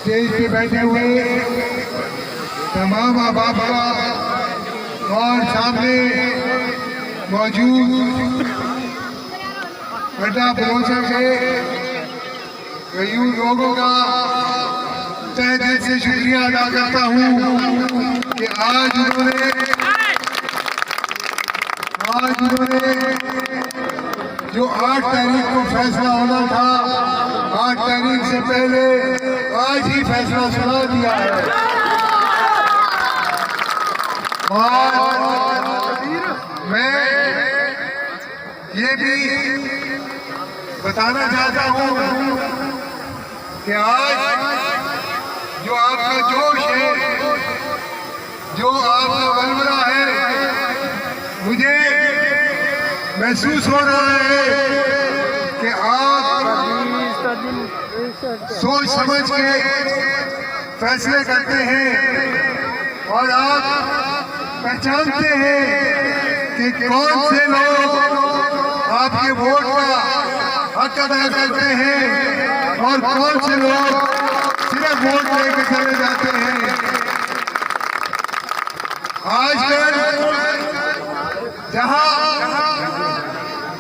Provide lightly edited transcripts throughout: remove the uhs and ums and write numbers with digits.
Stage पे बैठे हुए तमाम अहबाब का और सामने मौजूद अड्डा बलोचा के कईयों लोगों का तहे दिल से शुक्रिया अदा करता हूँ कि आज उन्होंने जो 8 तारीख को फैसला होना था, 8 तारीख से पहले आज ही फैसला सुना दिया है। और मैं ये भी बताना चाहता हूँ कि आज जो आपका जोश है, जो आपका वलवला है, मुझे महसूस हो रहा है कि आप सोच समझ के फैसले करते हैं और आप पहचानते हैं कि कौन से लोग आपके वोट का हक अदा करते हैं और कौन से लोग सिर्फ वोट लेके चले जाते हैं। आजकल जहां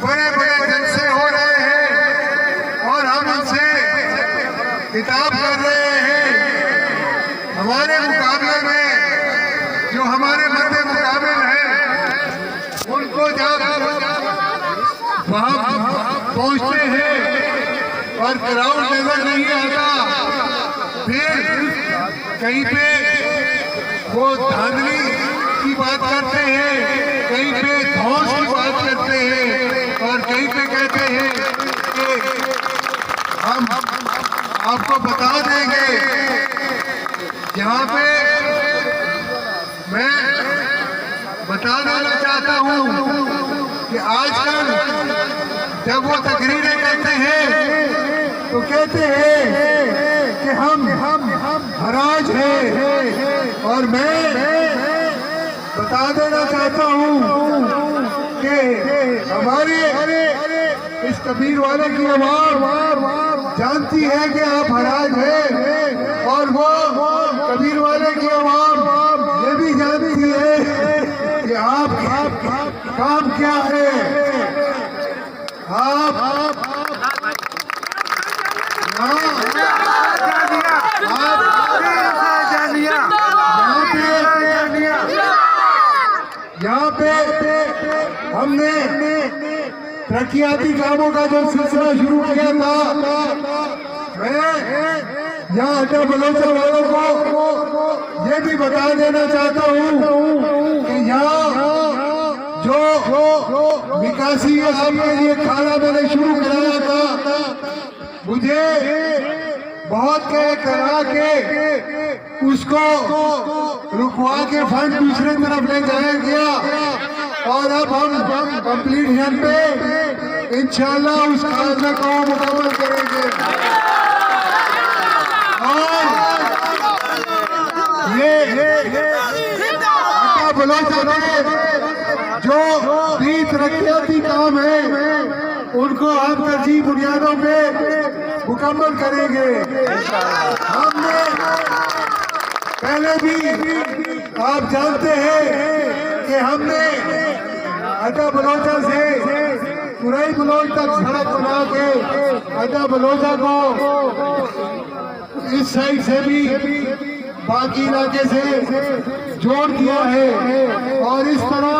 बड़े बड़े जलसे हो रहे हैं और हम उनसे खिताब कर रहे हैं, हमारे मुकाबले में जो हमारे मध्य मुकाबले हैं उनको जब वहां पहुंचते हैं और क्राउड नजर नहीं आता, फिर कहीं पे वो धांधली की बात करते हैं, कहीं पे धौंस की बात करते हैं और कहीं पे कहते हैं कि हम आपको बता देंगे। यहाँ पे मैं बता देना चाहता हूँ कि आजकल जब वो तकरीरें करते हैं तो कहते हैं कि हम हराज हैं, और मैं बता देना चाहता हूँ कि हमारे इस कबीर वाले की आवाज जानती है कि आप हराज हैं, और वो कबीर वाले की आवाज ये भी जानती है कि आप काम क्या है। आप यहाँ पे हमने तरक्याती कामों का जो सिलसिला शुरू किया था, मैं यहाँ अड्डा बलोचा वालों को ये भी बता देना चाहता हूँ कि यहाँ जो निकासी आपके लिए खाना मैंने शुरू कराया था, मुझे बहुत करा के उसको रुकवा के फंड दूसरे तरफ ले जाया गया, और अब हम कंप्लीशन पे इंशाल्लाह उस खाना को मुकम्मल करेंगे। और ये बलोचा में जो भी तरक्याती काम है उनको हम तरजीह बुनियादों पे मुकम्मल करेंगे। हमने पहले भी आप जानते हैं कि हमने अड्डा बलोचा से तुरई बलोच तक सड़क बना के अड्डा बलोचा को इस साइड से भी बाकी इलाके से जोड़ दिया है, और इस तरह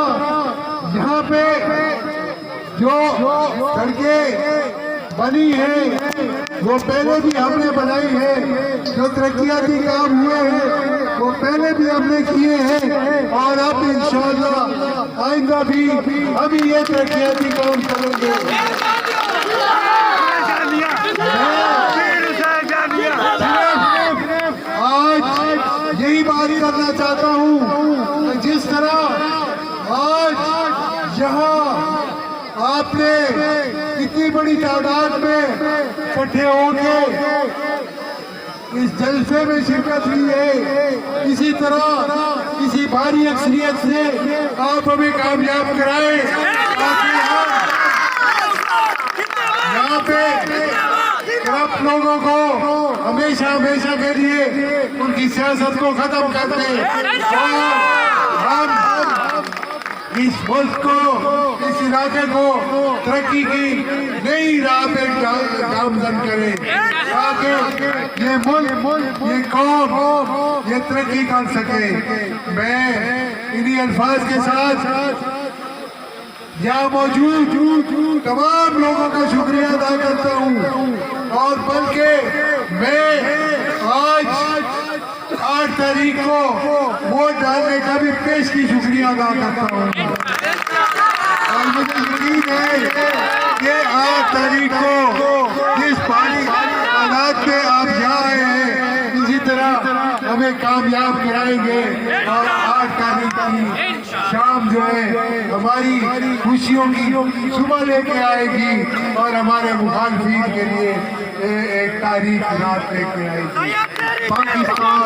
यहाँ पे जो सड़कें बनी है वो पहले भी हमने बनाई है, जो तरक्याती काम हुए हैं वो पहले भी हमने किए हैं, और अब इंशाअल्लाह आइंदा भी हम ये तरक्याती काम करेंगे। आज यही बात करना चाहता हूँ, जिस तरह आज यहाँ आपने इतनी बड़ी तादाद में इकट्ठे होके इस जलसे में शिरकत हुई है, इसी तरह किसी भारी अक्सरियत से आप हमें कामयाब कराएं, ताकि हम यहाँ पे करप्ट लोगों को हमेशा हमेशा के लिए उनकी सियासत को खत्म कर दें और हम इस मुल्क को, इस इलाके को तरक्की की नई राह पे गामजन करें ताकि ये मुल्क, ये कौम ये तरक्की कर सके। मैं इन्हीं अल्फाज के साथ यहाँ मौजूद तमाम लोगों का शुक्रिया अदा करता हूँ और बल्कि मैं आज 8 तारीख को वोट डालने का भी पेश की शुक्रिया अदा करता हूँ और मुझे यकीन है कि 8 तारीख को जिस पानी हालात में आप यहाँ आए हैं इसी तरह हमें कामयाब कराएंगे और 8 तारीख की शाम जो है हमारी खुशियों की सुबह लेके आएगी और हमारे मुखालफिन के लिए एक तारीख रात लेके आएगी। पाकिस्तान